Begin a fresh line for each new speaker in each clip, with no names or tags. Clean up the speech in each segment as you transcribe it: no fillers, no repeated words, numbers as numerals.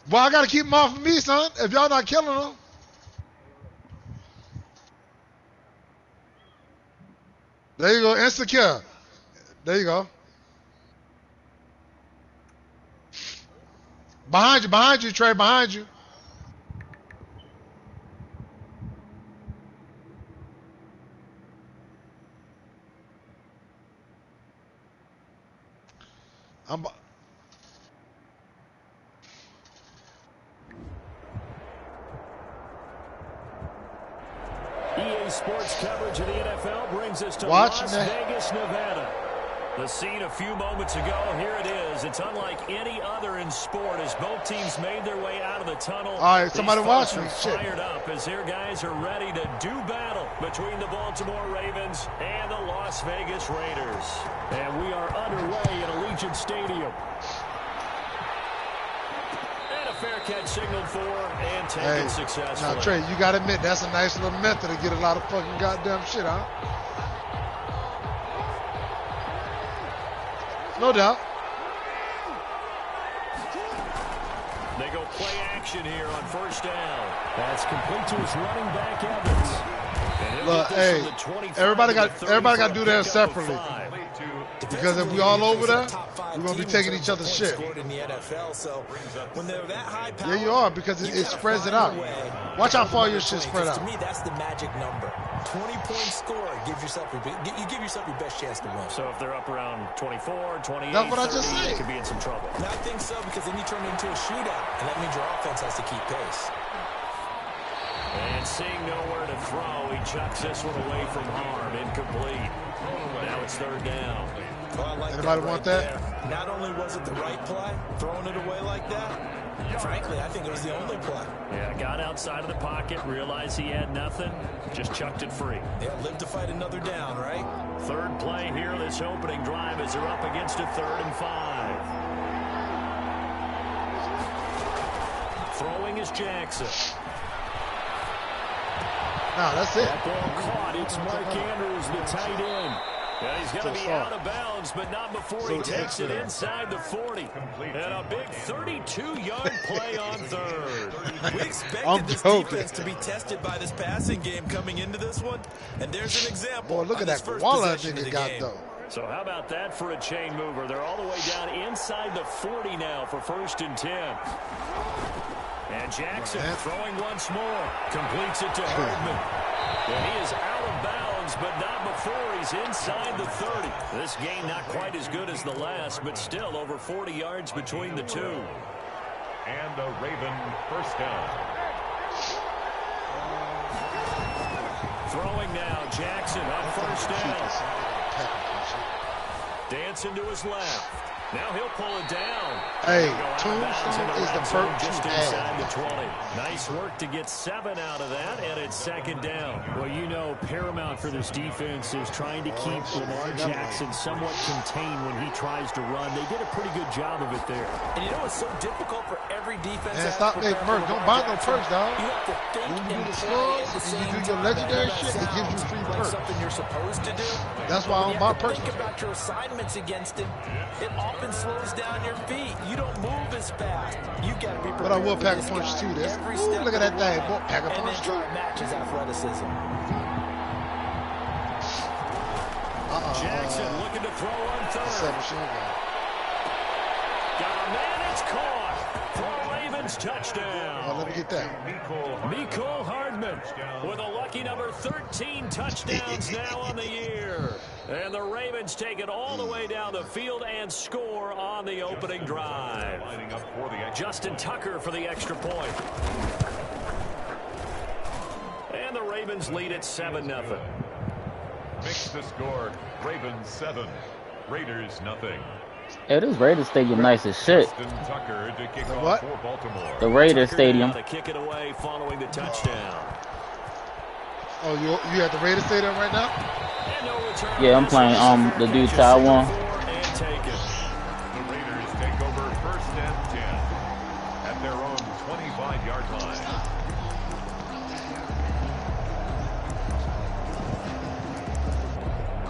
Well, I got to keep them off of me, son, if y'all not killing them. There you go, insecure. There you go. Behind you, Trey, behind you.
EA Sports coverage of the NFL brings us to Las Vegas, Nevada. The scene a few moments ago, here it is. It's unlike any other in sport as both teams made their way out of the tunnel.
All right, somebody watch me.
Fired up as their guys are ready to do battle between the Baltimore Ravens and the Las Vegas Raiders. And we are underway at Allegiant Stadium. And a fair catch signaled for and taken successfully.
Now, Trey, you got to admit, that's a nice little method to get a lot of fucking goddamn shit out. No doubt.
They go play action here on first down. That's complete to his running back Evans.
Look, hey, everybody got to do that separately. Because if we all over there, we're going to be taking each other's shit. Yeah, you are, because it spreads it out. Watch how far your shit spread out.
To me, that's the magic number. 20-point score gives yourself you give yourself your best chance to win.
So if they're up around 24, 28,
that's what
30,
I just said.
They could be in some trouble.
No, I think so, because then you turn it into a shootout, and that means your offense has to keep pace.
And seeing nowhere to throw, he chucks this one away from harm. Incomplete. Now it's third down.
Well, like
anybody want that?
There. Not only was it the right play, throwing it away like that, frankly, I think it was the only play.
Yeah, got outside of the pocket, realized he had nothing, just chucked it free.
Yeah, live to fight another down, right?
Third play here, this opening drive as they're up against a 3rd and 5. Throwing is Jackson.
No, that's it.
That ball caught. It's Mark Andrews, the tight end. Yeah, he's going to be out of bounds, but not before he takes it inside the 40. And a big 32-yard play on third.
We expected this defense to be tested by this passing game coming into this one. And there's an example.
Boy, look at that Waller nigga got, though.
So how about that for a chain mover? They're all the way down inside the 40 now for 1st and 10. And Jackson throwing once more. Completes it to Hardman. And he is out of bounds, but not before he's inside the 30. This game not quite as good as the last, but still over 40 yards between the two.
And a Raven first down.
Throwing now, Jackson on first down. Dancing to his left. Now he'll pull it down.
Hey, Tombstone is the first
just inside the 20. Nice work to get 7 out of that, and it's 2nd down.
Well, you know, paramount for this defense is trying to keep Lamar Jackson somewhat contained when he tries to run. They did a pretty good job of it there.
And you know it's so difficult for every defense.
And stop, hey, Merc, don't buy no perks, dog.
You have to think
when you do
and
the
play
slugs,
at the
and
same
you do your
time.
legendary shit, it gives you free perks.
Something you're supposed to do.
That's why I don't buy perks.
Think about your assignments against him. It often slows down your feet. You don't move as fast. You got to be prepared.
But I will pack a punch too. This. Ooh, look at that thing. Boy, pack a punch too.
Matches athleticism.
Jackson looking to throw on third. Got a man, it's caught. For a Ravens touchdown.
Oh, let me get that.
Mecole Hardman with a lucky number 13 touchdowns now on the year. And the Ravens take it all the way down the field and score on the opening drive. Justin Tucker for the extra point. And the Ravens lead at 7-0.
Makes the score. Ravens 7, Raiders nothing.
Hey, this Raiders Stadium nice as shit.
Tucker to kick off for Baltimore.
The Raiders Stadium.
To kick it away following the touchdown.
Oh, you at the Raiders Stadium right now?
Yeah, I'm playing the dude Taiwan.
The Raiders take over 1st and 10 at their own 25-yard line.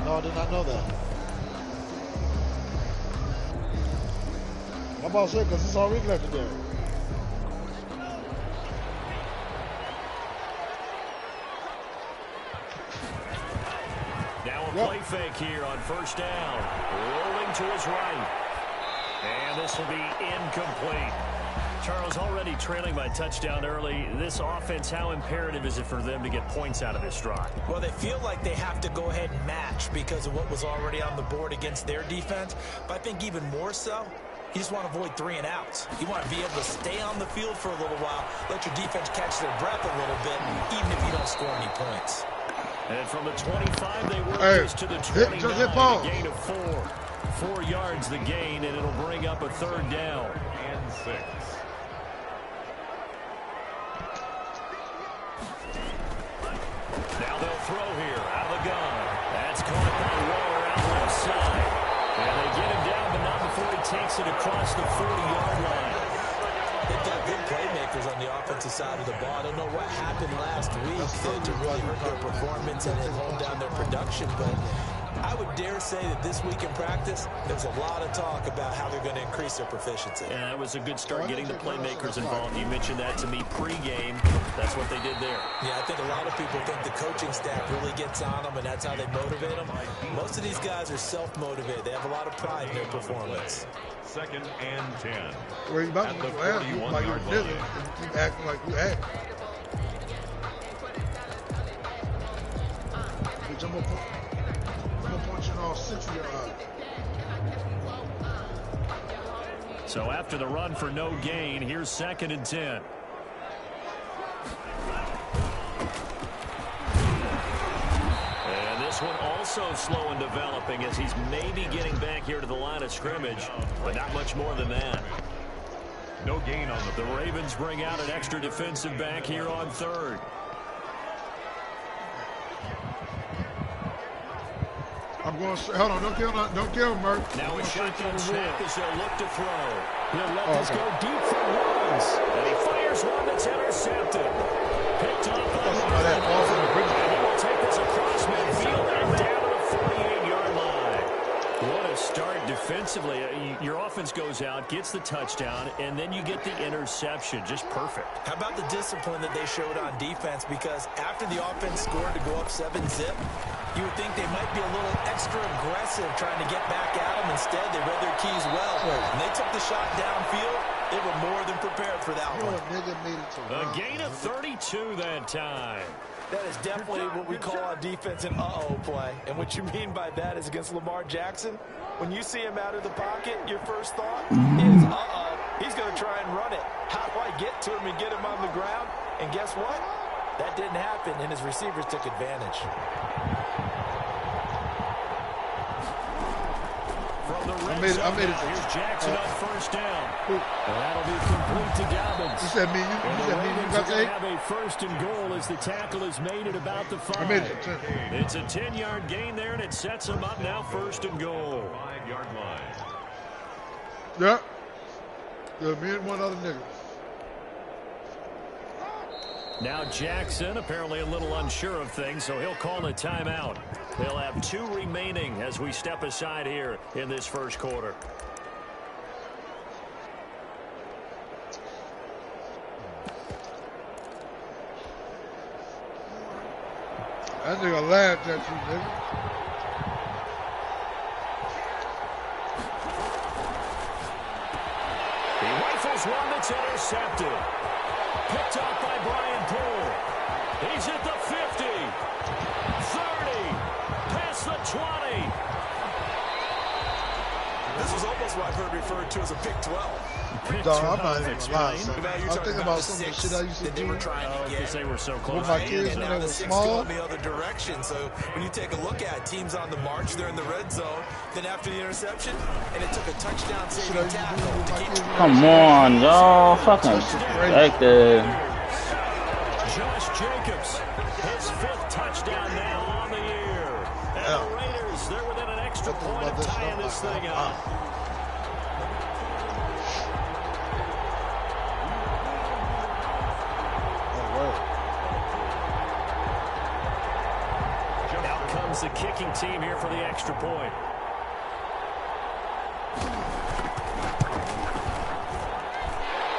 No, I did not know that. I'm about to say, because it's already legendary.
play fake here on first down. Rolling to his right. And this will be incomplete. Charles, already trailing by touchdown early. This offense, how imperative is it for them to get points out of this drive?
Well, they feel like they have to go ahead and match because of what was already on the board against their defense. But I think even more so, you just want to avoid 3 and outs. You want to be able to stay on the field for a little while, let your defense catch their breath a little bit, even if you don't score any points.
And from the 25, they work this to the 29,
just hit Paul.
A gain of 4. 4 yards the gain, and it'll bring up a third down.
And 6.
Now they'll throw here out of the gun. That's caught by Waller out left side. And they get him down, but not before he takes it across the 40-yard line.
They've got good playmakers on the offensive side of the ball. I don't know what happened last week to really hurt their performance and hold down their production, but I would dare say that this week in practice, there's a lot of talk about how they're going to increase their proficiency.
Yeah, that was a good start getting the playmakers involved. You mentioned that to me pregame. That's what they did there.
Yeah, I think a lot of people think the coaching staff really gets on them, and that's how they motivate them. Most of these guys are self-motivated. They have a lot of pride in their performance.
2nd and 10.
Where you about to
At the
go you like you're
41-yard
nigga,
line.
and you keep acting like you act. Bitch, I'm gonna punch you in all 6 of your eyes.
So after the run for no gain, here's 2nd and 10. And this one also slow in developing as he's maybe getting back here to the line of scrimmage, but not much more than that.
No gain on
The Ravens bring out an extra defensive back here on 3rd.
I'm going. Hold on, don't kill him, Murph.
Now a shotgun snap as they'll look to throw.
He'll let this go deep for Woods.
And he fires one that's intercepted. Picked off by
that falls in the bridge.
And he will take this across midfield and down to the 48-yard line. What a start defensively. Your offense goes out, gets the touchdown, and then you get the interception. Just perfect.
How about the discipline that they showed on defense? Because after the offense scored to go up 7-zip, you would think they might be a little extra aggressive trying to get back at them. Instead, they read their keys well. When they took the shot downfield, they were more than prepared for that one.
A gain of 32 that time.
That is definitely what we call on defense an uh-oh play. And what you mean by that is against Lamar Jackson, when you see him out of the pocket, your first thought is, uh-oh, he's going to try and run it. How do I get to him and get him on the ground? And guess what? That didn't happen, and his receivers took advantage.
From the red
I made it.
here's Jackson on first down. And that'll be complete to Dobbins.
You said me, you got the 8?
Have a 1st and goal as the tackle is made at about the 5.
I made it.
It's a 10-yard gain there, and it sets them up now 1st and goal.
5-yard line.
Yeah. Yeah, me and one other nigga.
Now Jackson apparently a little unsure of things, so he'll call a timeout. They'll have 2 remaining as we step aside here in this first quarter.
That nigga laughed at you, nigga.
He rifles one that's intercepted. Picked up by Brian Poole. He's at the 50, 30, past the 20.
This is almost what I've heard referred to as a Big 12.
Dog, I'm not even gonna lie, son. I'm thinking about some of the shit I used to do
Because they were so close.
with my kids when they were small.
In the other direction. So when you take a look at teams on the march, they're in the red zone. Then after the interception, and it took a touchdown saving tackle to keep.
Come on, y'all. Fucking back there.
Josh Jacobs, his 5th touchdown now on the year. And the Raiders, they're within an extra point of tying this thing up. Out comes the kicking team here for the extra point.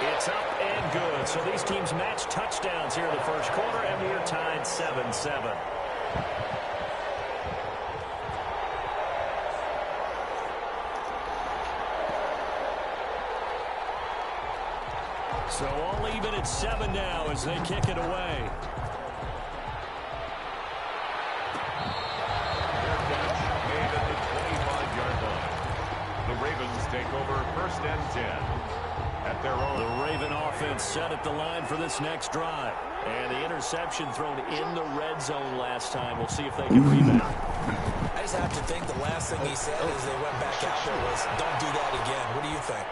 It's up and good. So these teams match touchdowns here in the first quarter, and we're tied 7-7. So all even at 7 now as they kick it away.
Made at the 25-yard line. The Ravens take over 1st and 10 at their own.
The Raven offense set at the line for this next drive. And the interception thrown in the red zone last time. We'll see if they can rebound.
I just have to think the last thing he said as they went back out there was, don't do that again. What do you think?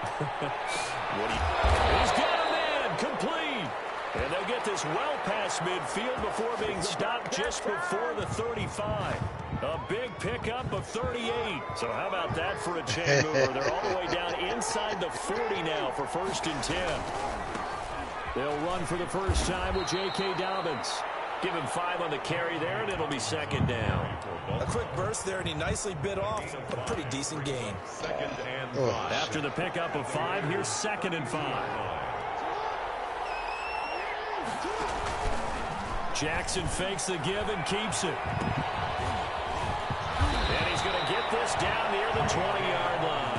He's got a man complete. And they'll get this well past midfield before being stopped just before the 35. A big pickup of 38. So how about that for a chain mover? They're all the way down inside the 40 now for 1st and 10. They'll run for the first time with J.K. Dobbins. Give him 5 on the carry there, and it'll be 2nd down.
A quick burst there, and he nicely bit off a pretty decent gain.
2nd and 5.
After the pickup of 5, here's 2nd and 5. Jackson fakes the give and keeps it. And he's going to get this down near the 20-yard line.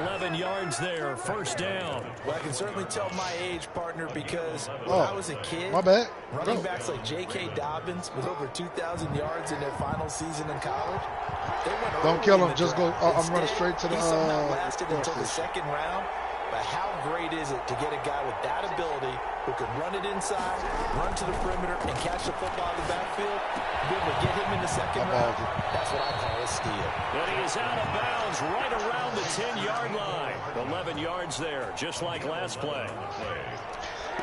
11 yards there, 1st down.
Well, I can certainly tell my age, partner, because when I was a kid,
my bad.
running backs like J.K. Dobbins with over 2,000 yards in their final season in college, they went
Don't kill him.
the
Just go.
draft.
I'm running straight to the.
He somehow lasted until the 2nd round. But how great is it to get a guy with that ability who can run it inside, run to the perimeter, and catch the football in the backfield? Be able to get him in the 2nd round. That's what I call a steal.
And he is out of bounds right around the 10-yard line. 11 yards there, just like last play.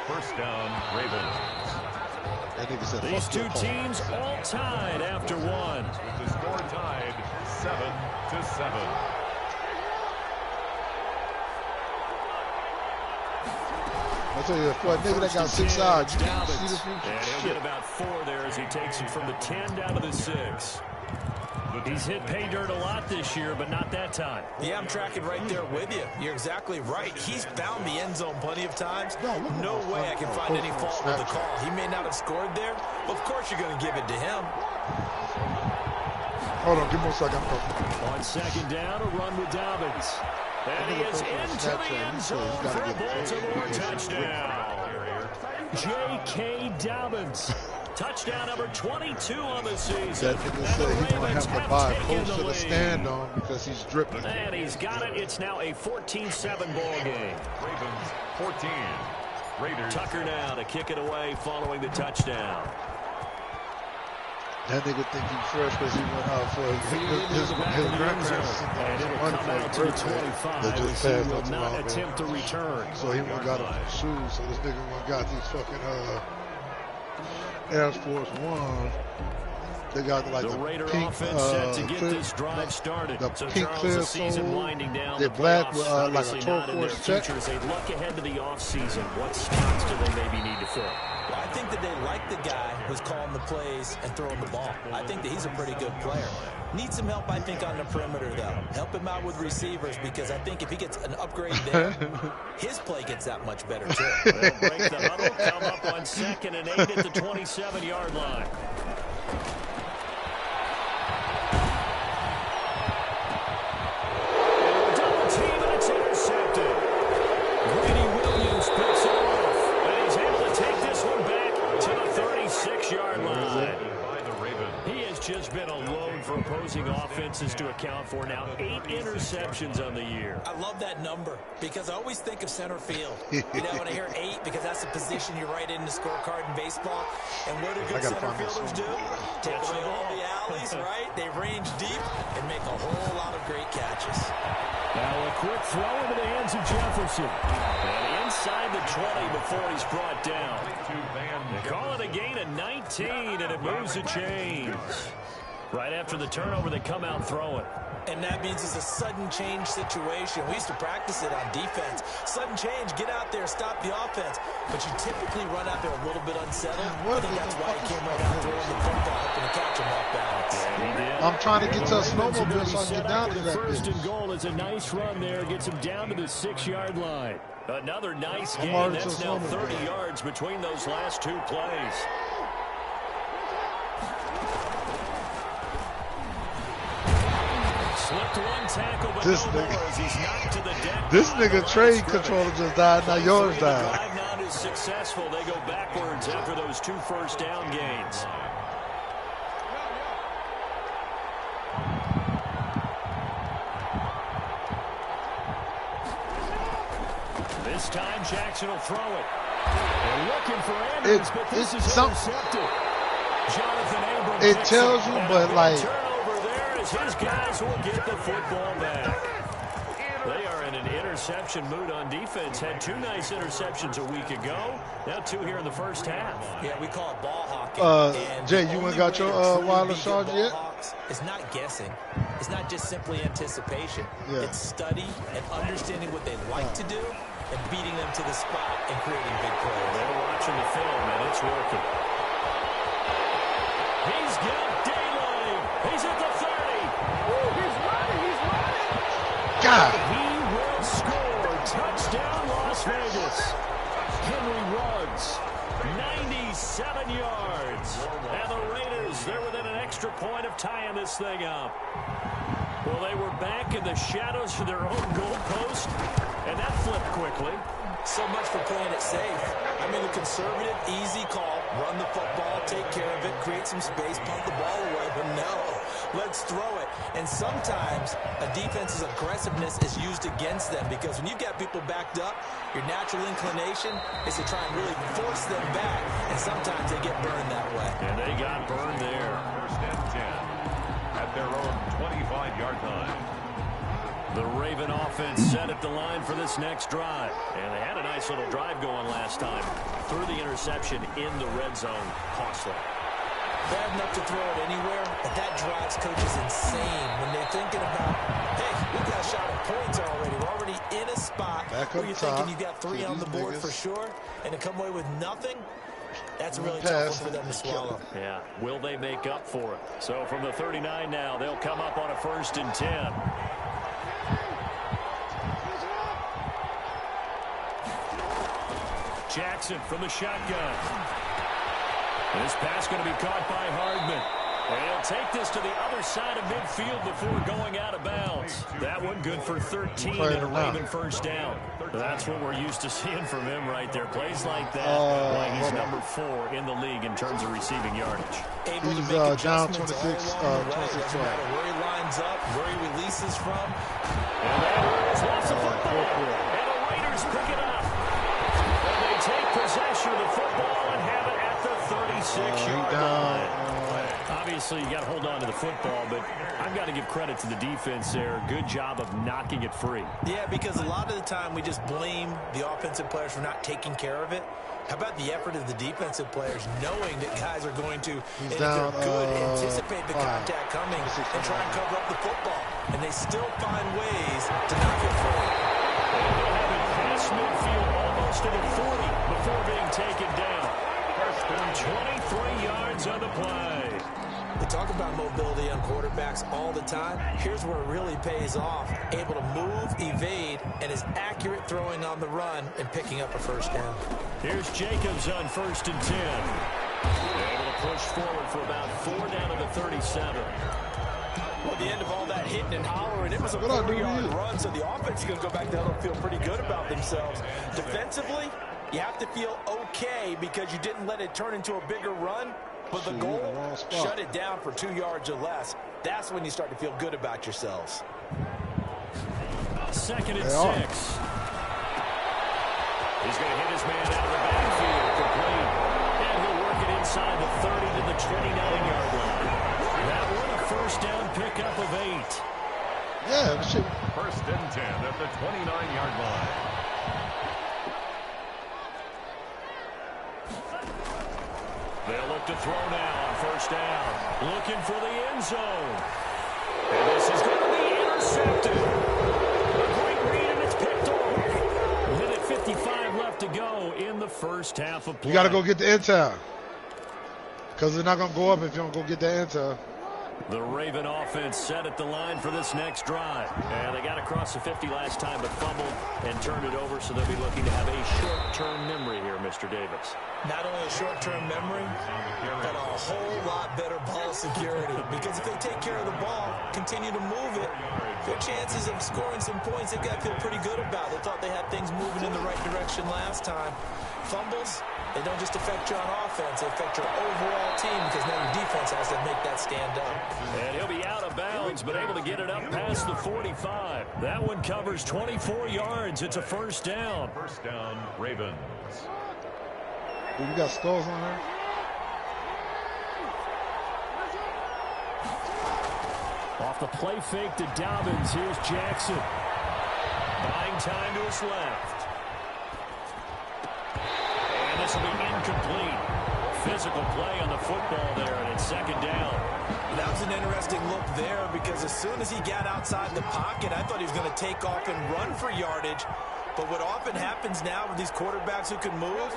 1st down, Ravens.
These two teams all tied after 1.
The score tied 7-7.
I tell you, for a nigga that got 6 sides, you can see the future.
And he'll get about 4 there as he takes it from the 10 down to the 6. He's hit pay dirt a lot this year, but not that time.
Yeah, I'm tracking right there with you. You're exactly right. He's found the end zone plenty of times. No way I can find any fault with the call. He may not have scored there, but of course you're going to give it to him.
Hold on, give me 1 second.
On 2nd down, a run with Dobbins. And he is into the end zone for a Baltimore touchdown. J.K. Dobbins. Touchdown number 22 on the season.
That nigga said he's going to have to buy close to the stand on because he's dripping.
And he's got it. It's now a 14-7 ball game.
Ravens 14. Raiders.
Tucker now to kick it away following the touchdown.
That nigga think he's fresh because he went out for his grandparents.
And it'll come out to the 25
that just
as he
passed
will
not
not
too long
attempt to return.
So he went and got him some shoes. So this nigga went and got these fucking Air Force One. They got like
the
the
Raider
pink,
offense set to get
clear,
this drive started.
the
So
pink
Charles,
clear
the season
sole.
winding down.
They're
The
black with
playoffs
like a
obviously not in their
turquoise check.
future as they look ahead to the offseason. What spots do they maybe need to fill?
Well, I think that they like the guy who's calling the plays and throwing the ball. I think that he's a pretty good player. Needs some help, I think, on the perimeter, though. Help him out with receivers because I think if he gets an upgrade there, his play gets that much better, too.
They'll break the huddle, come up on 2nd and 8 at the 27-yard line. Double team and it's intercepted. Greedy Williams picks it off, and he's able to take this one back to the 36-yard line. He has just been a load for opposing offenses to account for now. 8 interceptions on the year.
I love that number because I always think of center field. You know, when I hear 8, because that's the position you write in the scorecard in baseball. And what do good center fielders do? Take away all the alleys, right? They range deep and make a whole lot of great catches.
Now a quick throw into the hands of Jefferson. And inside the 20 before he's brought down. They call it a gain of 19, and it moves the chains. Right after the turnover, they come out throwing.
And that means it's a sudden change situation. We used to practice it on defense. Sudden change, get out there, stop the offense. But you typically run out there a little bit unsettled. I think that's why he came right out throwing the football, hoping to catch him off balance.
I'm trying to get to a snowmobile so I can get down to that
First
bitch.
and goal is a nice run there. Gets him down to the 6-yard line. Another nice gain. That's now 30 yards between those last 2 plays. Slipped one tackle, but
This
no
nigga.
more as he's knocked to the deck.
This nigga trade controller just died. Now yours
The
died.
drive not as successful. They go backwards after those 2 first down gains. This time Jackson will throw it. They're looking for Andrews, but this is intercepted. Jonathan Abram
It tells you, but like
turnover there as his guys will get the football back. They are in an interception mood on defense. Had 2 nice interceptions a week ago. Now 2 here in the first half.
Yeah, we call it ball hockey.
Jay, you ain't got your wireless charge yet?
It's not guessing. It's not just simply anticipation.
Yeah.
It's study and understanding what they like to do and beating them to the spot and creating big plays.
They're watching the film, and it's working. He's got daylight. He's at the 30.
He's running.
God.
He will score. Touchdown, Las Vegas. Henry Ruggs, 97 yards. And the Raiders, they're within an extra point of tying this thing up. Well, they were back in the shadows for their own goalpost, and that flipped quickly.
So much for playing it safe. I mean, the conservative, easy call, run the football, take care of it, create some space, punt the ball away. But no, let's throw it. And sometimes a defense's aggressiveness is used against them because when you've got people backed up, your natural inclination is to try and really force them back. And sometimes they get burned that way.
And they got burned there.
First and 10 at their own 25-yard line.
The Raven offense set at the line for this next drive. And they had a nice little drive going last time. Threw the interception in the red zone. Costly.
Bad enough to throw it anywhere, but that drives coaches insane when they're thinking about, hey, we got a shot at points already. We're already in a spot where you're thinking you got 3 on the board for sure, and to come away with nothing, that's a really tough one for them to swallow.
Yeah, will they make up for it? So from the 39 now, they'll come up on a 1st and 10. Jackson from the shotgun. This pass going to be caught by Hardman. And he'll take this to the other side of midfield before going out of bounds. That one good for 13 and a Raven first down. That's what we're used to seeing from him right there. Plays like that. Why he's number 4 in the league in terms of receiving yardage.
Able to make adjustments all along the way. Doesn't matter where he lines up, where he releases from.
And there is lots of football. And the Raiders pick it up. And they take possession of the football and have it at the 36-yard line. Obviously, you got to hold on to the football, but I've got to give credit to the defense there. Good job of knocking it free.
Yeah, because a lot of the time we just blame the offensive players for not taking care of it. How about the effort of the defensive players knowing that guys are going to, and if they're good, anticipate the contact coming and try and cover up the football. And they still find ways to knock it free.
And they'll have it past midfield almost to the 40 before being taken down. 23 yards on the play.
We talk about mobility on quarterbacks all the time. Here's where it really pays off. Able to move, evade, and is accurate throwing on the run and picking up a first down.
Here's Jacobs on 1st and 10. Able to push forward for about 4 down to the 37.
Well, at the end of all that hitting and hollering, it was a 40-yard run, so the offense is going to go back down and feel pretty good about themselves. Defensively, you have to feel okay because you didn't let it turn into a bigger run. But the goal, shut it down for 2 yards or less. That's when you start to feel good about yourselves.
2nd and 6. He's going to hit his man out of the backfield, complete. And he'll work it inside the 30 to the 29-yard line. That one a first down pickup of 8.
Yeah, shit.
1st and 10 at the 29-yard line.
They'll look to throw now on 1st down. Looking for the end zone. And this is going to be intercepted. A great read, and it's picked off. 1:55 left to go in the first half of play.
You got to go get the intel. Because they're not going to go up if you don't go get the intel.
The Raven offense set at the line for this next drive. And they got across the 50 last time, but fumbled and turned it over, so they'll be looking to have a short-term memory here, Mr. Davis.
Not only a short-term memory, but a whole lot better ball security. Because if they take care of the ball, continue to move it, their chances of scoring some points, they've got to feel pretty good about. They thought they had things moving in the right direction last time. Fumbles, they don't just affect you on offense, they affect your overall team because now your defense has to make that stand up.
And he'll be out of bounds, but able to get it up past the 45. That one covers 24 yards. It's a first down.
First down, Ravens.
We got skulls on her.
Off the play fake to Dobbins. Here's Jackson.
Buying time to his left. And this will be incomplete. Physical play on the football there, and it's second down.
That was an interesting look there because as soon as he got outside the pocket, I thought he was going to take off and run for yardage. But what often happens now with these quarterbacks who can move,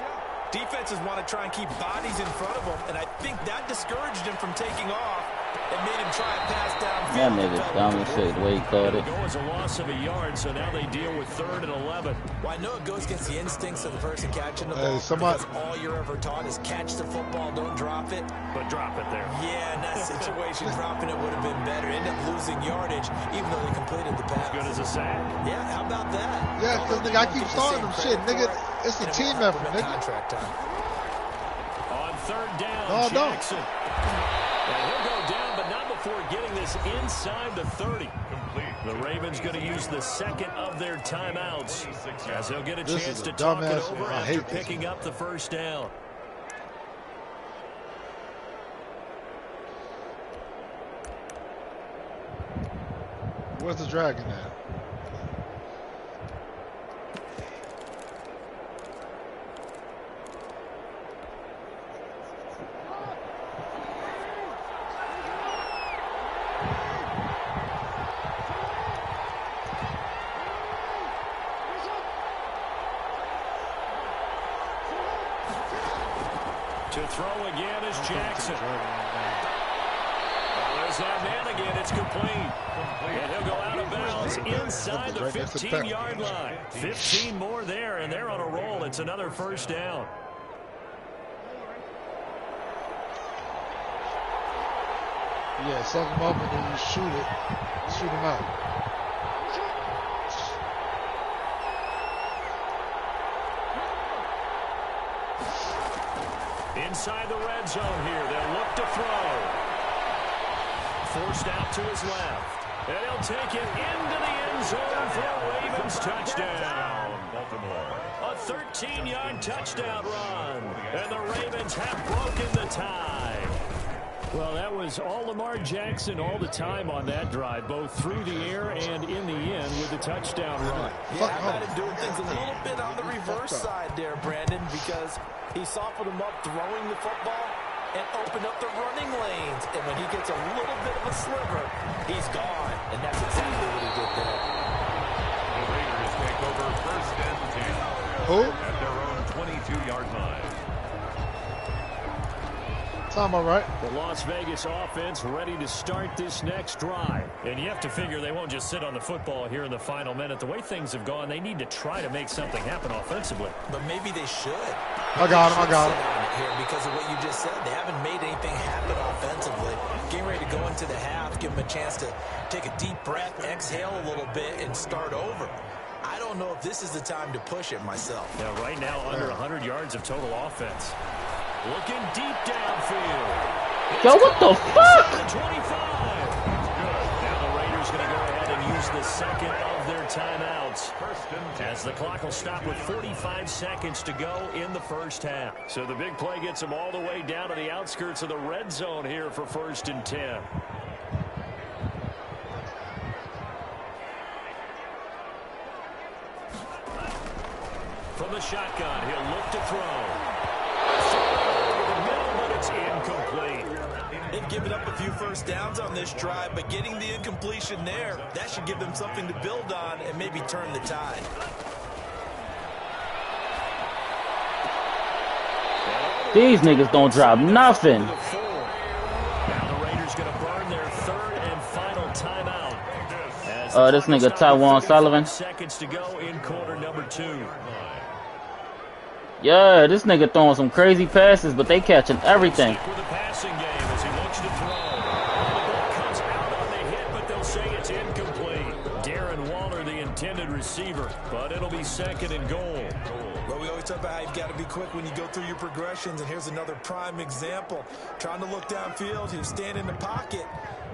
defenses want to try and keep bodies in front of them, and I think that discouraged him from taking off and made him try and pass downfield.
That nigga dumb as shit, the way he caught it.
It'll go as a loss of a yard, so now they deal with 3rd and 11.
Well, I know it goes against the instincts of the person catching the ball because all you're ever taught is catch the football, don't drop it.
But drop it there.
Yeah, in that situation, dropping it would have been better. End up losing yardage, even though they completed the pass.
As good as a sack.
Yeah, how about that?
Yeah, because nigga, I keep starting them shit, nigga. It's a team effort, nigga.
Contract time.
On 3rd down, Jackson. And he'll go down, but not before getting this inside the 30. The Ravens going to use the second of their timeouts as they'll get a chance to talk it over after picking up the first down.
Where's the dragon at?
To throw again is Jackson. Well, there's that man again. It's complete. And he'll go out of bounds inside the 15-yard line. 15 more there, and they're on a roll. It's another first down.
Yeah, suck him up and then you shoot it. Shoot him out.
Inside the red zone here. They'll look to throw. Forced out to his left. And he'll take it into the end zone for a Ravens touchdown.
Baltimore.
A 13-yard touchdown run. And the Ravens have broken the tie.
Well, that was all Lamar Jackson all the time on that drive, both through the air and in the end with the touchdown run.
Yeah, how about him doing things a little bit on the reverse side there, Brandon, because he softened him up throwing the football and opened up the running lanes. And when he gets a little bit of a sliver, he's gone. And that's exactly what he did there.
The Raiders take over 1st and 10.
Who?
At their own 22-yard line.
Sound all right.
The Las Vegas offense ready to start this next drive.
And you have to figure they won't just sit on the football here in the final minute. The way things have gone, they need to try to make something happen offensively.
But maybe they should.
I got him.
Here because of what you just said. They haven't made anything happen offensively. Getting ready to go into the half, give them a chance to take a deep breath, exhale a little bit, and start over. I don't know if this is the time to push it myself.
Now, right now, under 100 yards of total offense. Looking deep downfield.
Yo, what the fuck?
The 25. Now the Raiders going to go ahead and use the second of their timeouts. As the clock will stop with 45 seconds to go in the first half. So the big play gets them all the way down to the outskirts of the red zone here for 1st and 10. From the shotgun, he'll look to throw. Incomplete.
They've given up a few first downs on this drive, but getting the incompletion there, that should give them something to build on and maybe turn the tide.
These niggas don't drop nothing.
Now the Raiders going to burn their 3rd and final timeout.
This nigga Taiwan Sullivan.
Seconds to go in quarter number 2.
Yeah, this nigga throwing some crazy passes, but they catching everything.
Stick with the passing game as he looks to throw. The ball comes out on the hit, but they'll say it's incomplete. Darren Waller, the intended receiver, but it'll be 2nd and goal.
Well, we always talk about how you've got to be quick when you go through your progressions, and here's another prime example. Trying to look downfield, he was standing in the pocket,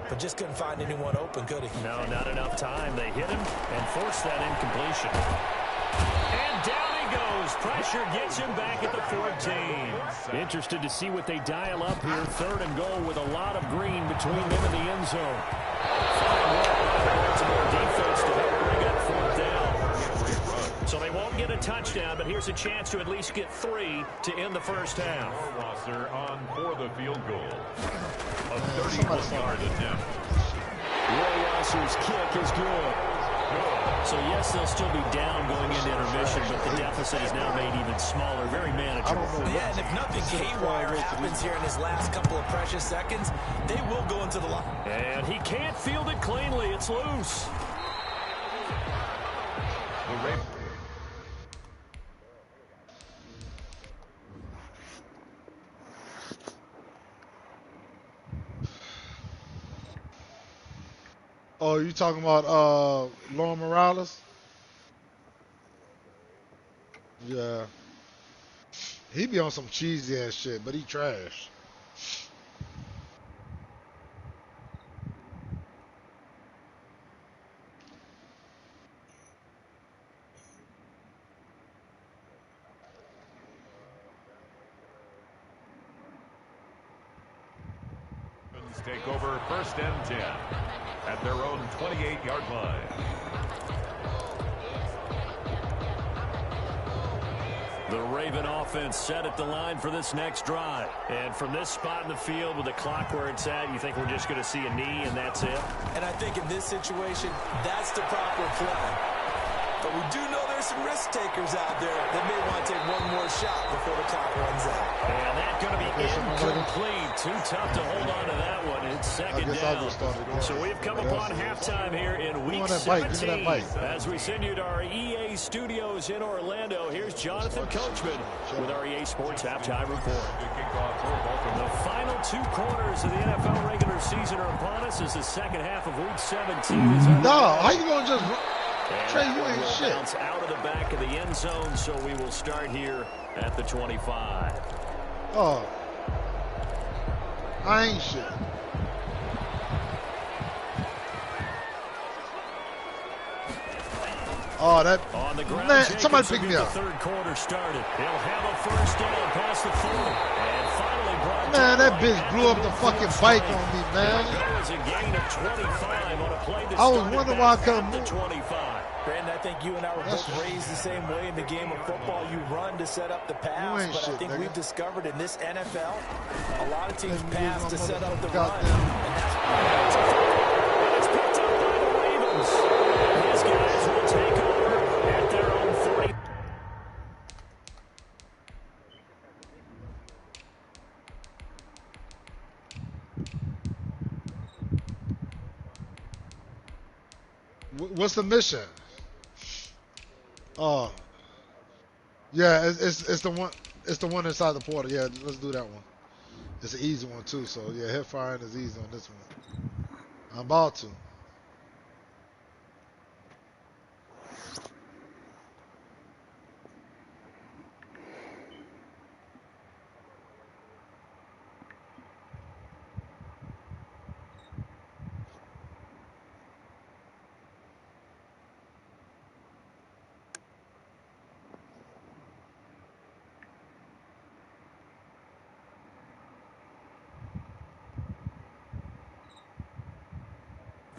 but just couldn't find anyone open, could he?
No, not enough time. They hit him and forced that incompletion. And down he goes. Pressure gets him back at the 14. Interested to see what they dial up here. 3rd and goal with a lot of green between them and the end zone. Fine work by the Baltimore defense to help bring up 4th down. So they won't get a touchdown, but here's a chance to at least get 3 to end the first half.
Wasser on for the field goal. A 31-yard attempt.
Wasser's kick is good.
So, yes, they'll still be down going into intermission, but the deficit is now made even smaller, very manageable.
Yeah, and if nothing haywire happens here in his last couple of precious seconds, they will go into the line.
And he can't field it cleanly. It's loose.
The Ravens.
Oh, you talking about Lauren Morales? Yeah. He be on some cheesy ass shit, but he trash.
Take over 1st and 10 at their own 28-yard line.
The Raven offense set at the line for this next drive. And from this spot in the field with the clock where it's at, you think we're just going to see a knee and that's it?
And I think in this situation, that's the proper play. But we do know there's some risk takers out there that may want to take one more shot before the clock runs out.
And that's going to be incomplete. Too tough to hold on to that one. It's 2nd down. So we've come upon halftime here in week 17. As we send you to our EA studios in Orlando, here's Jonathan Coachman with our EA Sports Halftime Report. The final 2 quarters of the NFL regular season are upon us as the 2nd half of week 17 is underway.
No, how you going to just... Trey,
And
you ain't
will
shit.
bounce out of the back of the end zone, so we will start here at the 25.
Oh. I ain't shit. Oh, that...
On the ground,
Man,
Jacobs
somebody
will
pick
get
me
the
up.
3rd quarter started. He'll have a 1st down past the 40. And finally brought
Man,
down
that
right
bitch
at
blew
the
up the
midfield
fucking
stripe.
bike on me, man.
There was a gain of 25 on a play that
I was
started
wondering
back
why I couldn't
at the
move.
25.
Brandon, I think you and I were
That's
both raised the same way in the game of football. You run to set up the pass,
ain't
but I
shit,
think
nigga.
we've discovered in this NFL, a lot of teams
Ain't
pass
moving
to
my
set up the
motherfucking
run.
goddamn-
And that's
And it's picked up by the Ravens. These guys will take over at their own 40.
What's the mission? Oh, yeah, it's the one inside the portal. Yeah, let's do that one. It's an easy one too. So yeah, hip firing is easy on this one. I'm about to.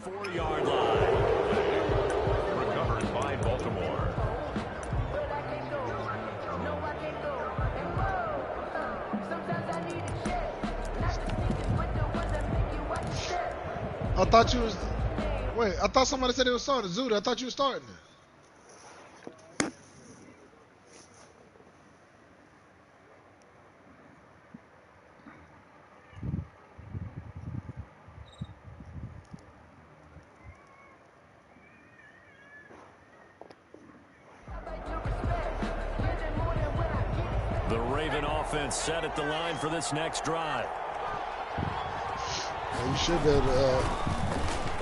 Four-yard line.
Recovered by Baltimore.
I thought you was. Wait, I thought somebody said they was starting. Zuda, I thought you was starting it.
The Raven offense set at the line for this next drive.
Well, you should be able to.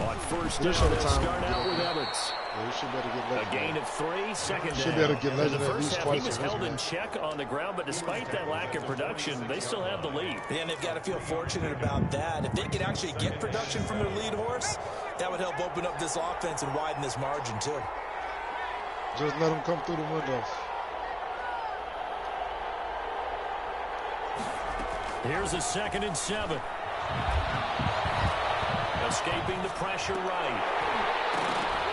On first down, they'll start out with Evans.
Yeah, you should be able to get
a gain of 3, second down.
Should be able to get
in the
at
first
least
half,
twice.
He was held in check on the ground, but despite that lack of production, they still have the lead.
Yeah, and they've got to feel fortunate about that. If they could actually get production from their lead horse, that would help open up this offense and widen this margin, too.
Just let them come through the windows.
Here's a 2nd and 7. Escaping the pressure right.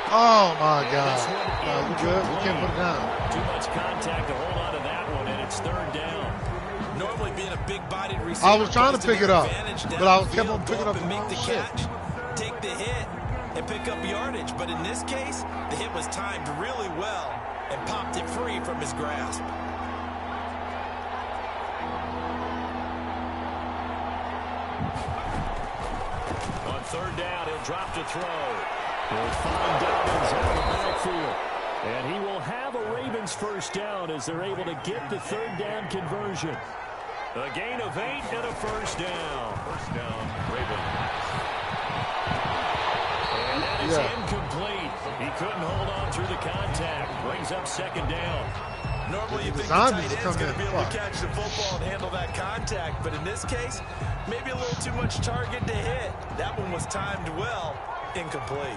Oh, my God. You good? You can't put it down.
Too much contact to hold on to that one, and it's 3rd down.
Normally being a big-bodied receiver,
I was trying to pick it up, but I kept on picking up
and make the
shit.
catch, take the hit, and pick up yardage. But in this case, the hit was timed really well and popped it free from his grasp.
On 3rd down, he'll drop to throw. He'll find Dobbins out of the backfield. And he will have a Ravens first down as they're able to get the 3rd down conversion. A gain of 8 and a first down.
First down, Ravens.
And that is incomplete. He couldn't hold on through the contact. Brings up 2nd down.
Normally you think the tight end's going to be able to catch the football and handle that contact. But in this case, maybe a little too much target to hit. That one was timed well. Incomplete.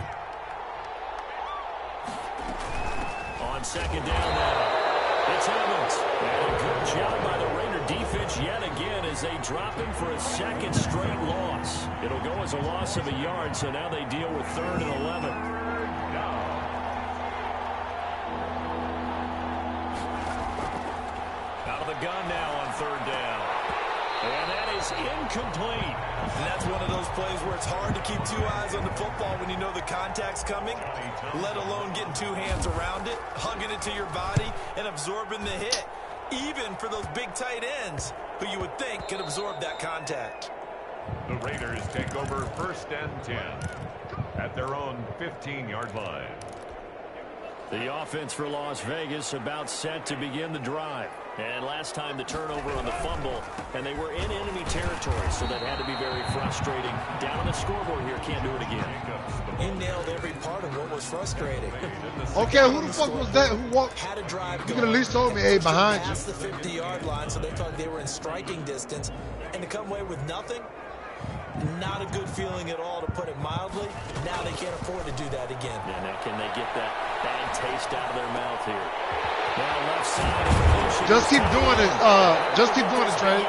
On 2nd down now, it's Evans. And a good job by the Raider defense yet again as they drop him for a 2nd straight loss. It'll go as a loss of a yard, so now they deal with 3rd and 11. Out of the gun now on 3rd down. And that is incomplete.
And that's one of those plays where it's hard to keep 2 eyes on the football when you know the contact's coming, let alone getting 2 hands around it, hugging it to your body, and absorbing the hit, even for those big tight ends who you would think could absorb that contact.
The Raiders take over 1st and 10 at their own 15-yard line.
The offense for Las Vegas about set to begin the drive. And last time the turnover on the fumble, and they were in enemy territory, so that had to be very frustrating. Down on the scoreboard here, can't do it again.
He nailed every part of what was frustrating.
Okay, who the fuck was that? Who walked?
Had a drive
You could at least told me, hey, behind you.
Past the 50-yard line, so they thought they were in striking distance. And to come away with nothing, not a good feeling at all, to put it mildly. Now they can't afford to do that again.
Yeah, now can they get that bad taste out of their mouth here? Now left side.
Just keep doing it. Just keep doing it, Trey.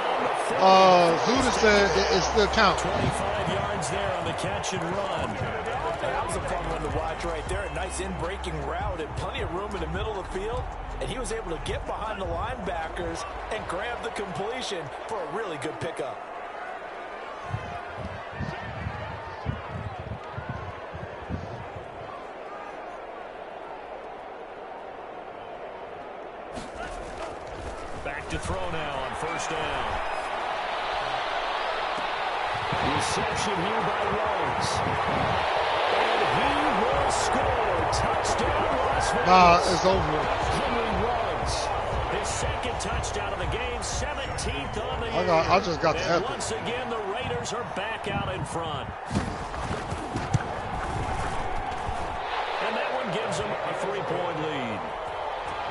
Zuda said it still counts.
25 yards there on the catch and run.
That was a fun one to watch right there. A nice in-breaking route and plenty of room in the middle of the field. And he was able to get behind the linebackers and grab the completion for a really good pickup.
Back to throw now on 1st down. Reception here by Rhodes. And he will score. Touchdown, Las Vegas.
Nah, it's over.
Henry Rhodes. His 2nd touchdown of the game, 17th on the year.
I just got the
and
epic.
once again, the Raiders are back out in front. And that one gives them a 3-point lead.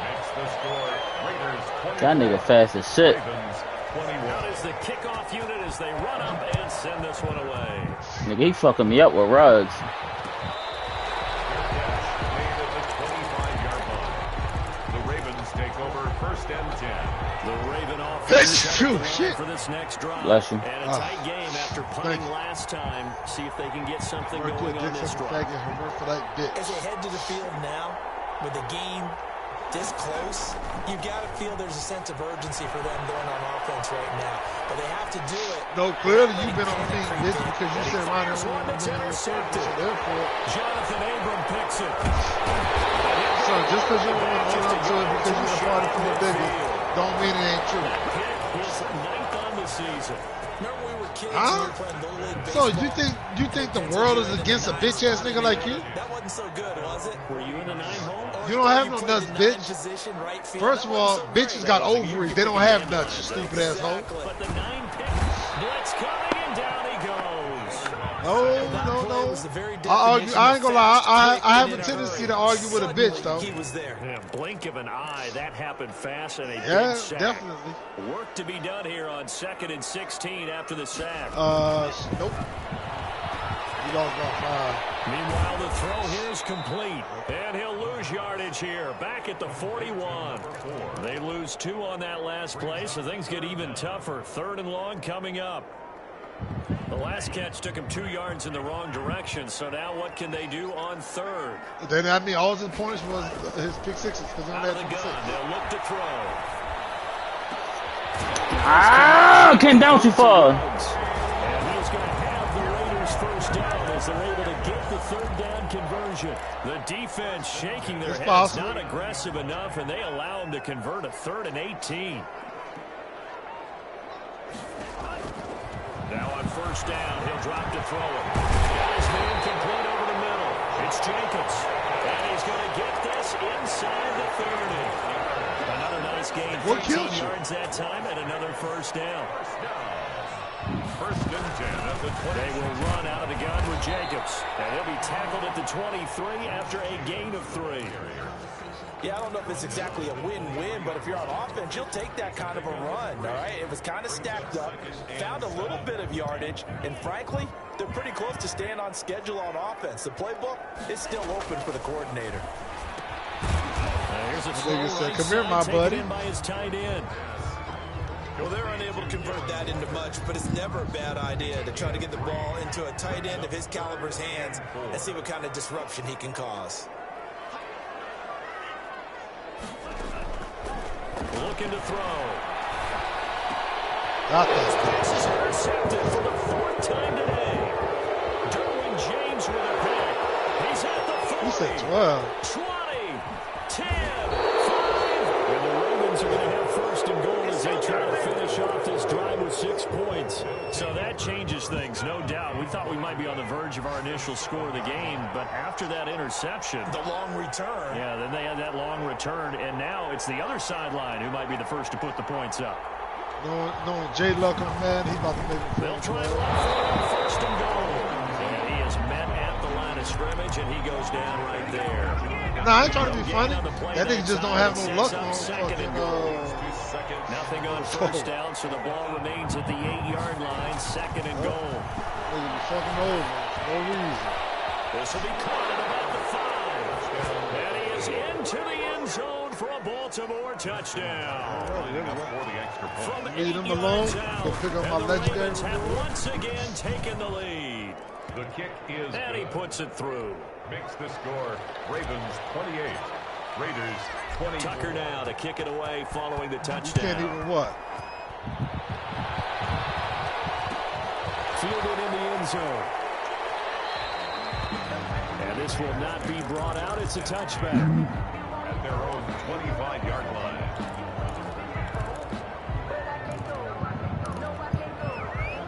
Next the score, Raiders 20.
That nigga fast as shit.
Ravens 21.
Out is the kickoff unit as they run up and send this one away.
Nigga, he fucking me up with rugs.
Made at the 25-yard line. The Ravens take over 1st and 10.
The Raven offense
shit.
for this next drive.
Bless you.
And a tight game after punting last time. See if they can get something going on this drive.
For that bitch.
As they head to the field now, with the game this close, you've got to feel there's a sense of urgency for them going on offense right now. But they have to do it.
No, clearly you've been on team, bitch, because you said Ronnie was
One that's intercepted.
So therefore,
Jonathan Abram picks it.
so just because you want to hold on to it because you're a party from the biggie, don't mean it ain't true.
Hit his 9th on the season.
Remember we were kids
Huh?
and we were playing Little League
So
Baseball?
you think the world is against a bitch ass nigga like you?
That wasn't so good, was it?
Were you in the 9 hole?
You don't have no nuts, bitch. First of all, bitches got ovaries. They don't have nuts, you stupid asshole.
But the 9-pick blitz coming, and down he goes.
No. I ain't gonna lie. I have a tendency to argue with a bitch, though.
He was there.
Yeah, blink of an eye, that happened fast, and a
Yeah,
big sack.
definitely.
Work to be done here on 2nd and 16 after the sack.
Nope. He lost about 5.
Meanwhile, the throw here is complete, and he'll lose yardage here, back at the 41. They lose 2 on that last play, so things get even tougher. 3rd and long coming up. The last catch took him 2 yards in the wrong direction, so now what can they do on 3rd?
Then I mean, all his points was his pick sixes because he
Out
only
of the
had 6.
gun, they'll look to throw.
Came down too far.
And he's going to have the Raiders first down as they're able to get the 3rd down conversion. The defense shaking their
It's
heads,
possible.
not aggressive enough, and they allow him to convert a 3rd and 18. Now on 1st down, he'll drop to throw it. Got his man complete over the middle. It's Jacobs. And he's going to get this inside the 30. Another nice gain.
What
15
kills you?
yards that time and another 1st down.
1st and 10 at the 20.
They will run out of the gun with Jacobs. And he'll be tackled at the 23 after a gain of 3.
Yeah, I don't know if it's exactly a win-win, but if you're on offense, you'll take that kind of a run, all right? It was kind of stacked up, found a little bit of yardage, and frankly, they're pretty close to staying on schedule on offense. The playbook is still open for the coordinator.
Here's a
Nigga
throw
said,
right
"Come here,
side,
my
taken
buddy."
in by his tight end.
Well, they're unable to convert that into much, but it's never a bad idea to try to get the ball into a tight end of his caliber's hands and see what kind of disruption he can cause.
Looking to throw.
Got
This
that.
pass is intercepted for the 4th time today. Derwin James with a pick. He's at the 40.
He said 12.
20, 10, 5. And the Ravens are going to have 1st and goal as they try to finish off this drive with 6 points. So that changes things, no doubt. We thought we might be on the verge of our initial score of the game, but after that interception,
The long return.
yeah, then they had that long return, and now it's the other sideline who might be the first to put the points up.
Knowing Jay Luck on man, he about to make it.
They'll try and run for it on 1st and goal. And he is met at the line of scrimmage, and he goes down right there.
Nah, I ain't trying to be funny. That nigga just don't have no luck on fucking.
Nothing on 1st down, so the ball remains at the 8-yard line. 2nd and goal.
Nigga be fucking over for no reason.
This will be caught at about the 5. And he is into the end zone for a Baltimore touchdown.
For the extra point.
From
Leave
8
him alone.
yards out,
Go pick up
and
my
the
legendary
Ravens have
reward.
once again taken the lead.
The kick is
And he
good.
puts it through.
Makes the score Ravens 28, Raiders 20.
Tucker now to kick it away following the
You
touchdown.
can't even what?
Fielded in the end zone. And this will not be brought out. It's a touchback.
At their own 25-yard line.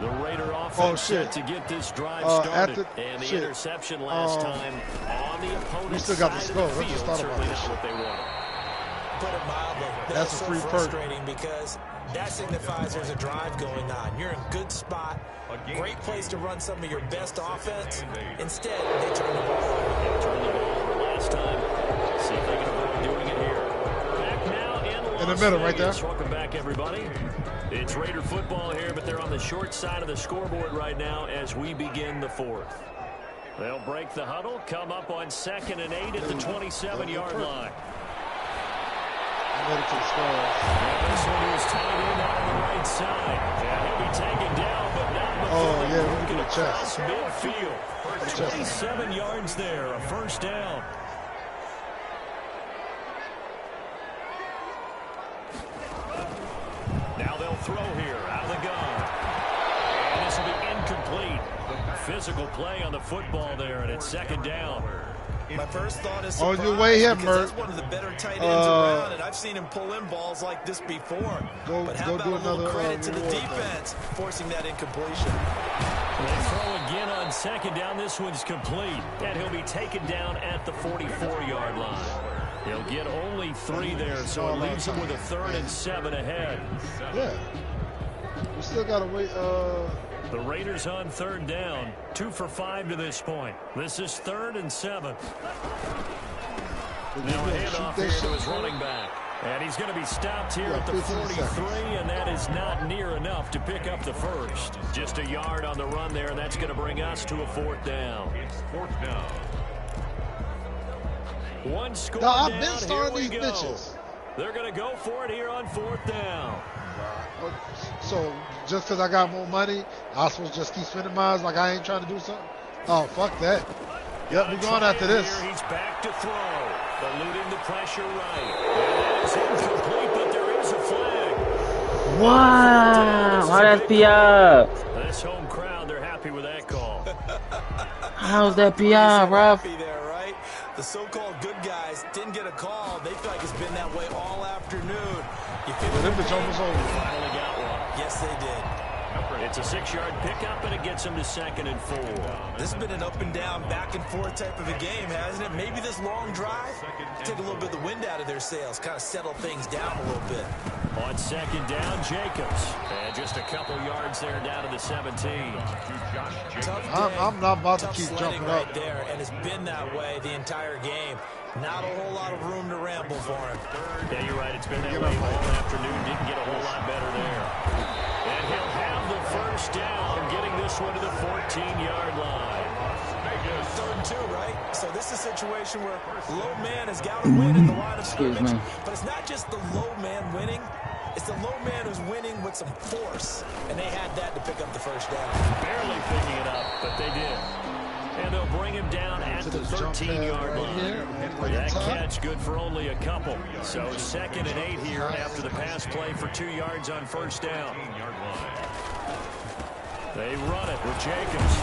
The Raider offense
Oh,
set
shit.
to get this drive
At
started.
the-
And the
shit.
interception last time on the opponent's
we still got the
side
score.
of the
I just
field.
thought about
Certainly
this
not
shit.
what they wanted.
Put it mildly.
That's a
so
free perk.
frustrating because that signifies there's a drive going on. You're in a good spot. Great place to run some of your best offense. Instead, they turn the ball over.
Turn the ball over last time. See if they can avoid doing it here. Back now in Las
middle, right
Vegas.
there.
Welcome back, everybody. It's Raider football here, but they're on the short side of the scoreboard right now as we begin the 4th. They'll break the huddle, come up on 2nd and 8 at the 27-yard line.
I'm ready to the score.
Now this one is tied in on the right side. And he'll be taken down, but not before
Oh, yeah, we
working
can do a
across
chest.
midfield.
chest.
27 yards there, a 1st down. Now they'll throw here out of the gun. And this will be incomplete. Physical play on the football there, and it's 2nd down.
My first thought is
On
surprise,
your way here,
because
Mert.
that's one of the better tight ends around, and I've seen him pull in balls like this before. But how about
do
a little
another
credit to the
reward
defense forcing that incompletion?
They throw again on second down. This one's complete. And he'll be taken down at the 44-yard line. He'll get only 3 there, so it leaves him with a 3rd and 7 ahead.
Yeah. We still got to wait.
The Raiders on 3rd down. 2 for 5 to this point. This is 3rd and 7. Now a handoff here to his running back. And he's going to be stopped here at the 43, and that is not near enough to pick up the first. Just a yard on the run there, and that's going to bring us to a 4th down.
It's 4th down.
One score
I've
down.
been starting
Here we
these
go.
bitches.
They're going to go for it here on 4th down.
So just because I got more money, I supposed to just keep spending mine like I ain't trying to do something? Oh, fuck that. Yep, we're going after this.
Here, he's back to throw. Eluding the pressure right. That is incomplete, but there is a flag.
Wow. How that PI?
This home crowd, they're happy with that call.
How's that PI, Ralph?
There, right? The so-called good guys didn't get a call. They feel like it's been that way all afternoon. You feel
Them bitch almost over.
Finally got one.
Yes, they did.
It's a 6-yard pickup, and it gets him to 2nd and 4.
This has been an up-and-down, back-and-forth type of a game, hasn't it? Maybe this long drive, take a little bit of the wind out of their sails, kind of settle things down a little bit.
On 2nd down, Jacobs. And just a couple yards there down to the 17.
I'm not about to keep
sledding
jumping
right
up.
there, and it's been that way the entire game. Not a whole lot of room to ramble for him.
Yeah, you're right. It's been that way all afternoon. Didn't get a whole lot better there. And he'll have the first down, getting this one to the 14-yard line.
3rd and 2, right? So this is a situation where low man has got to win in the line of scrimmage. But it's not just the low man winning. It's the low man who's winning with some force. And they had that to pick up the first down.
Barely picking it up, but they did. And they'll bring him down at the 13-yard line. That catch good for only a couple. So 2nd and 8 here after the pass play for 2 yards on first down. They run it with Jacobs.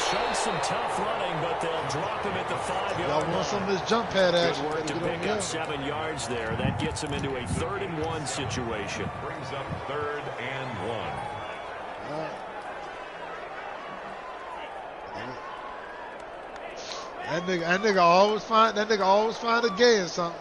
Showed some tough running, but they'll drop him at the 5-yard line.
Y'all want some of this jump pad action.
Good work to pick up 7 yards there. That gets him into a 3rd and 1 situation.
Brings up 3rd and 1.
That nigga always find a gay in something.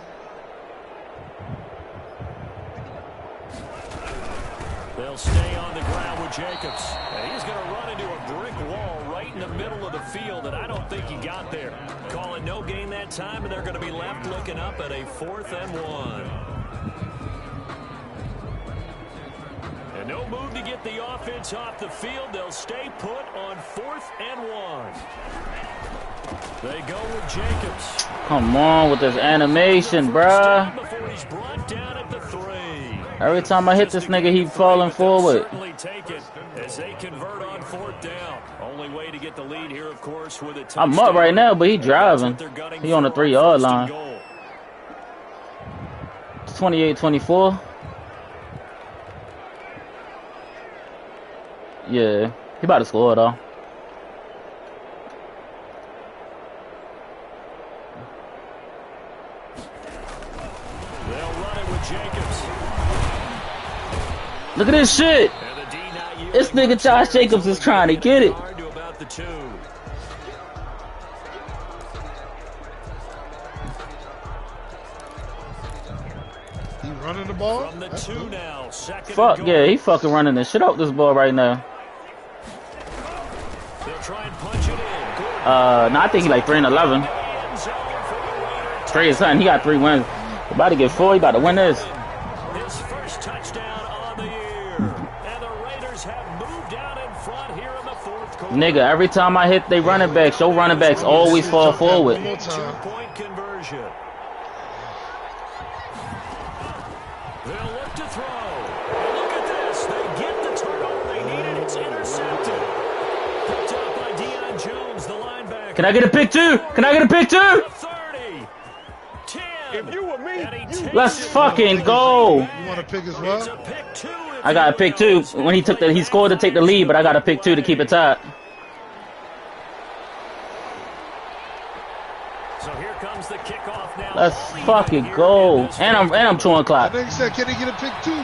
They'll stay on the ground with Jacobs. And he's going to run into a brick wall right in the middle of the field, and I don't think he got there. Call it no gain that time, and they're going to be left looking up at a 4th and 1. And no move to get the offense off the field. They'll stay put on 4th and 1. They go with Jacobs.
Come on with this animation, bruh.
Before he's brought down at the 3.
Every time I hit this nigga, he falling forward.
Certainly take it as they convert on 4th down. Only way to get the lead here, of course, with a touchdown.
I'm up right now, but he driving. He on the 3-yard line. It's 28-24. Yeah, he about to score though.
They'll run it with Jacobs.
Look at this shit. This nigga Josh Jacobs is trying to get it.
He running the ball?
From the 2 now.
Fuck yeah, he fucking running the shit out this ball right now.
They'll try and punch it in.
No, I think he like 3-11. 3 or something. He got 3 wins. About to get 4. He about to win this.
His first touchdown on the year. And the Raiders have moved out in front here in the 4th quarter.
Nigga, every time I hit they running backs, your running backs always fall forward.
2-point conversion. They'll look to throw. And look at this. They get the turnover they needed. It's intercepted. Picked up by Deion Jones, the linebacker.
Can I get a pick too? Can I get a pick too?
30. 10. If you were me,
let's fucking go.
You want to pick as well?
I got a pick too. When he scored to take the lead, but I got a pick 2 to keep it tied.
half now.
Let's fucking go. And I'm 2 o'clock.
That nigga said, can he get a pick too?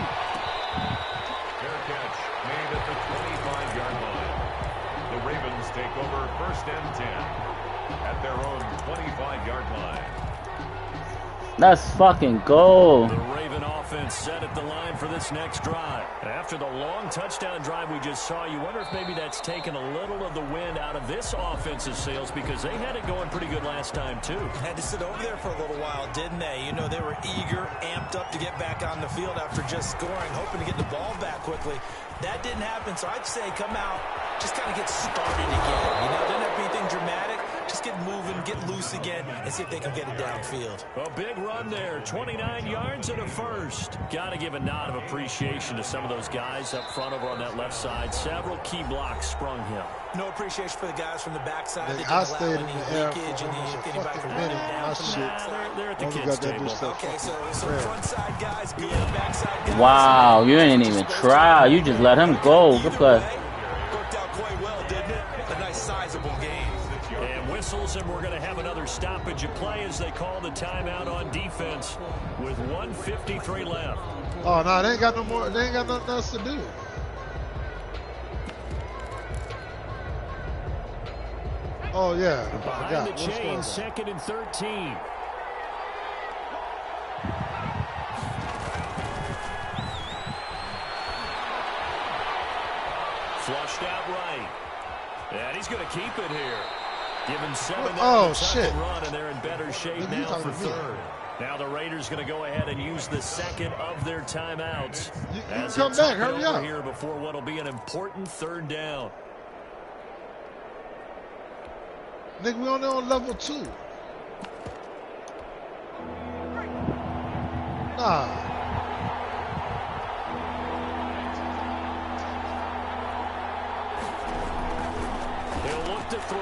Fair catch made at the 25-yard line. The Ravens take over 1st and 10 at their own 25-yard line.
Let's fucking go.
The Raven offense set at the line for this next drive. After the long touchdown drive we just saw, you wonder if maybe that's taken a little of the wind out of this offensive sails, because they had it going pretty good last time too.
Had to sit over there for a little while, didn't they? You know, they were eager, amped up to get back on the field after just scoring, hoping to get the ball back quickly. That didn't happen, so I'd say come out, just kind of get started again. You know, doesn't have to be anything dramatic. Just get moving, get loose again, and see if they can get it downfield.
A big run there, 29 yards and a first. Got to give a nod of appreciation to some of those guys up front over on that left side. Several key blocks sprung him.
No appreciation for the guys from the backside. They
I
didn't
stayed
allow
in
any
the air
leakage
for
and
almost a
anybody
fucking
from
minute.
down
My
from
shit.
that.
They're at the
Only
kids'
got that
table.
bitch stuff.
Okay, so front side guys, good backside guys.
Wow, you didn't even try. You just let him go. Good play.
Worked out quite well, didn't it? A nice sizable game.
And whistles, and we're going to have another stoppage of play as they call the timeout on defense with 1:53 left.
Oh, no, they ain't got no more. They ain't got nothing else to do. Oh, yeah. I
Behind
forgot.
the
What's going
chain,
on?
2nd and 13. Flushed out right. And he's going to keep it here. Given 7
Oh,
the
shit.
run, and they're in better shape
Nigga, you
now
talking
for
to me.
3rd. Now the Raiders going to go ahead and use the 2nd of their timeouts.
You
as
come
they
back,
talk it
hurry
over
up.
here before what will be an important 3rd down.
Nigga, we only on level 2. Nah.
He'll look to throw.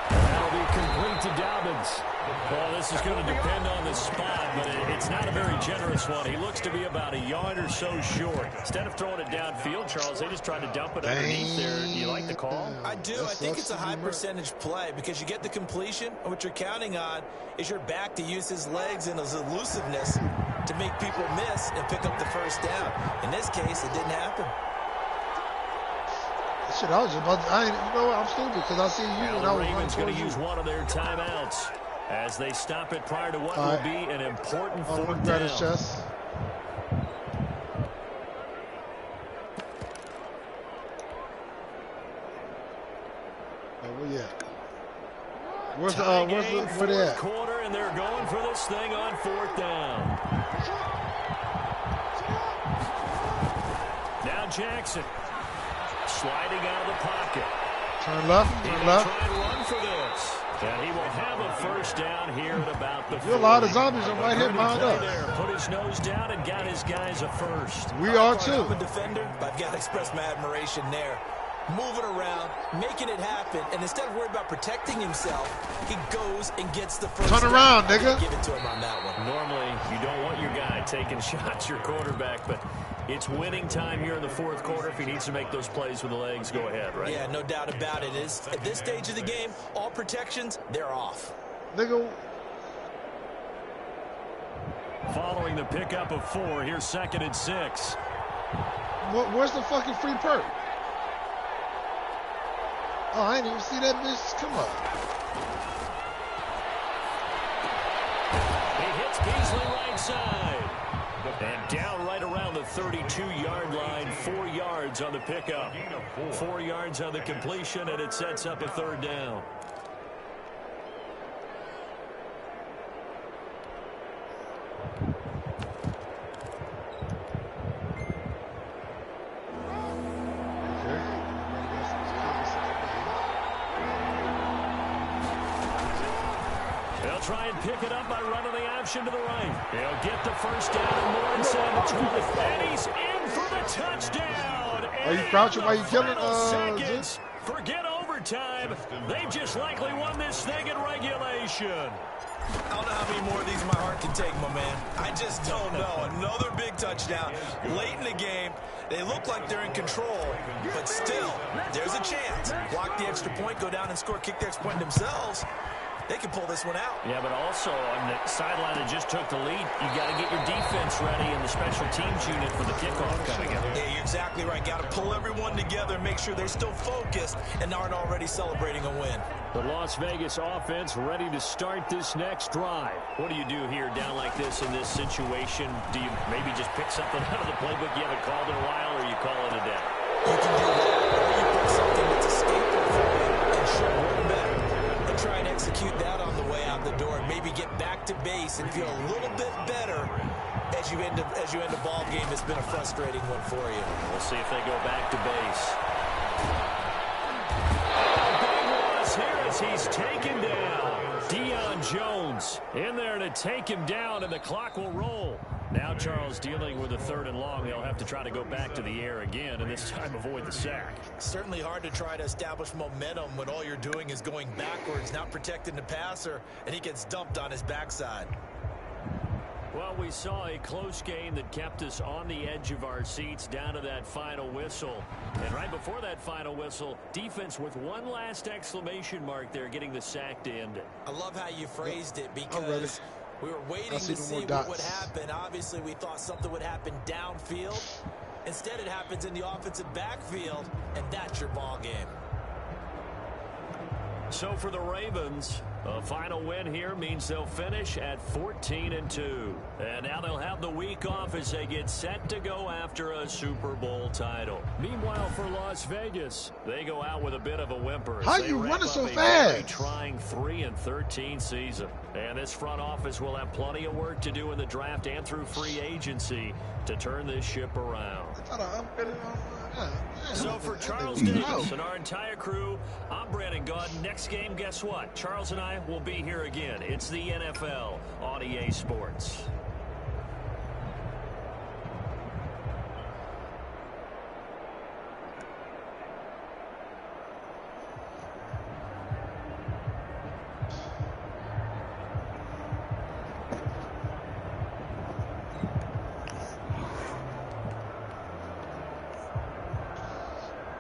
That'll be complete to Dobbins. Well, this is going to depend on the spot, but it's not a very generous one. He looks to be about a yard or so short. Instead of throwing it downfield, Charles, they just tried to dump it underneath there. You like the call?
I do. I think it's a high percentage play because you get the completion, and what you're counting on is your back to use his legs and his elusiveness to make people miss and pick up the first down. In this case, it didn't happen.
Shit, I was just about to, you know what? I'm stupid because I see you
Now
and
the
I was
Ravens
running
going
towards
to
you.
use one of their timeouts as they stop it prior to what
All
will
right.
be an important
I'm
4th
gonna grab his
down.
chest. Oh, where you at? Where's the,
Tie
where
game,
they
fourth
at?
quarter, and they're going for this thing on 4th down. Now Jackson sliding out of the pocket.
Turn left,
He
turn
will
left.
try and run for this. And he will have a first down here at about the 40.
You're a lot of zombies are right here
Good
behind
play
us.
there. Put his nose down and got his guys a first.
We are
I'm
too.
a defender, but I've got to express my admiration there. Moving around, making it happen, and instead of worrying about protecting himself, he goes and gets the first
Turn
down.
around,
I gotta
nigga.
Give it to him on that one.
Normally, you don't want your guy taking shots, your quarterback, but it's winning time here in the 4th quarter. If he needs to make those plays with the legs, go ahead, right?
Yeah, no doubt about it. At this stage of the game, all protections, they're off.
Nigga,
Following the pickup of 4, here's 2nd and 6.
where's the fucking free perk? Oh, I ain't even see that bitch. Come on.
He hits Beasley right side. And down right around the 32-yard line, 4 yards on the pickup. 4 yards on the completion, and it sets up a 3rd down. They'll try and pick it up by running the option to the right. He'll get the first down and more inside the 20. And he's in for the touchdown.
Are you crouching while you killing,
seconds. Forget overtime. They just likely won this thing in regulation.
I don't know how many more of these my heart can take, my man. I just don't know. Another big touchdown late in the game. They look like they're in control, but still, there's a chance. Block the extra point, go down and score, kick the extra point themselves. they can pull this one out.
Yeah, but also on the sideline that just took the lead, you got to get your defense ready and the special teams unit for the kickoff coming up.
Yeah, you're exactly right. Got to pull everyone together and make sure they're still focused and aren't already celebrating a win.
The Las Vegas offense ready to start this next drive. What do you do here down like this in this situation? Do you maybe just pick something out of the playbook you haven't called in a while, or you call it a day?
You can do that, or you pick something that's a staple for you and should work better. And try and execute that on the way out the door. Maybe get back to base and feel a little bit better as you end a ball game that's been a frustrating one for you.
We'll see if they go back to base. Here as he's taken down. Deion Jones in there to take him down, and the clock will roll. Now Charles dealing with a 3rd and long. He'll have to try to go back to the air again, and this time avoid the sack.
Certainly hard to try to establish momentum when all you're doing is going backwards, not protecting the passer, and he gets dumped on his backside.
Well, we saw a close game that kept us on the edge of our seats down to that final whistle. And right before that final whistle, defense with one last exclamation mark there, getting the sack to end it.
I love how you phrased it, because we were waiting to see what would happen. Obviously, we thought something would happen downfield. Instead, it happens in the offensive backfield, and that's your ball game.
So for the Ravens, a final win here means they'll finish at 14-2. And now they'll have the week off as they get set to go after a Super Bowl title. Meanwhile, for Las Vegas, they go out with a bit of a whimper.
How you running so fast?
Trying 3-13 season. And this front office will have plenty of work to do in the draft and through free agency to turn this ship around.
I thought I upgraded on
So for Charles Davis and our entire crew, I'm Brandon Gaudin. Next game, guess what? Charles and I will be here again. It's the NFL on EA Sports.